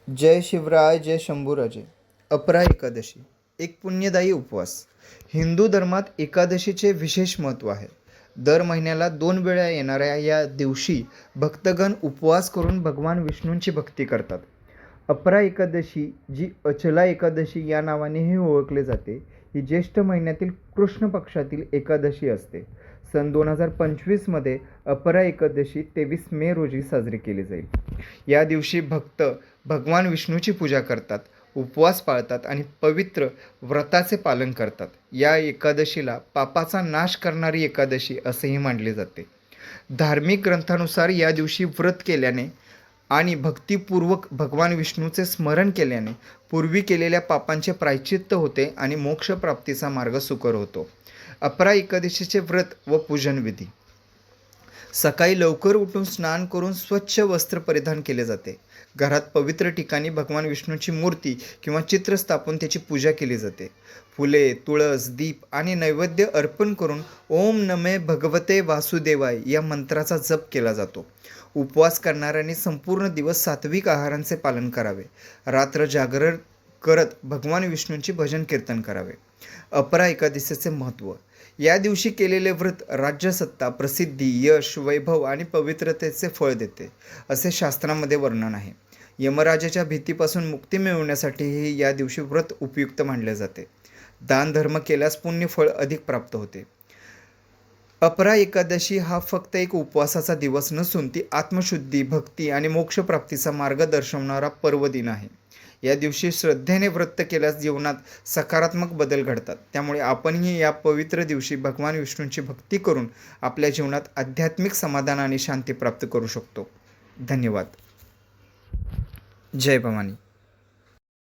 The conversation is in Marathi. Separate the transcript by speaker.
Speaker 1: जय शिवराय जय शंभूराजे. अपरा एकादशी एक पुण्यदायी उपवास. हिंदू धर्मात एकादशीचे विशेष महत्त्व आहे. दर महिन्याला 2 वेळा येणाऱ्या या दिवशी भक्तगण उपवास करून भगवान विष्णूंची भक्ती करतात. अपरा एकादशी, जी अचला एकादशी या नावानेही ओळखले जाते, ही ज्येष्ठ महिन्यातील कृष्ण पक्षातील एकादशी असते. सन 2025मध्ये अपरा एकादशी 23 मे रोजी साजरी केली जाईल. या दिवशी भक्त भगवान विष्णूची पूजा करतात, उपवास पाळतात आणि पवित्र व्रताचे पालन करतात. या एकादशीला पापाचा नाश करणारी एकादशी असेही मानले जाते. धार्मिक ग्रंथानुसार या दिवशी व्रत केल्याने आणि भक्तिपूर्वक भगवान विष्णूचे स्मरण केल्याने पूर्वी केलेल्या पापांचे प्रायश्चित्त होते आणि मोक्षप्राप्तीचा मार्ग सुकर होतो. अपरा एकादशीचे व्रत व पूजन विधी. सकाळी लवकर उठून स्नान करून स्वच्छ वस्त्र परिधान केले जाते. घरात पवित्र ठिकाणी भगवान विष्णूची मूर्ती किंवा चित्र स्थापून त्याची पूजा केली जाते. फुले, तुळस, दीप आणि नैवेद्य अर्पण करून ओम नमे भगवते वासुदेवाय या मंत्राचा जप केला जातो. उपवास करणाऱ्यांनी संपूर्ण दिवस सात्विक आहारांचे पालन करावे. रात्र जागरण करत भगवान विष्णूंचे भजन कीर्तन करावे. अपरा एकादशीचे महत्त्व. या दिवशी केलेले व्रत राज्यसत्ता, प्रसिद्धी, यश, वैभव आणि पवित्रतेचे फळ देते, असे शास्त्रामध्ये वर्णन आहे. यमराजाच्या भीतीपासून मुक्ती मिळवण्यासाठीही या दिवशी व्रत उपयुक्त मानले जाते. दान धर्म केल्यास पुण्य फळ अधिक प्राप्त होते. अपरा एकादशी हा फक्त एक उपवासाचा दिवस नसून ती आत्मशुद्धी, भक्ती आणि मोक्षप्राप्तीचा मार्ग दर्शवणारा पर्वदिन आहे. या दिवशी श्रद्धेने व्रत केल्यास जीवनात सकारात्मक बदल घडतात. त्यामुळे आपणही या पवित्र दिवशी भगवान विष्णूंची भक्ती करून आपल्या जीवनात आध्यात्मिक समाधान आणि शांती प्राप्त करू शकतो. धन्यवाद. जय भवानी.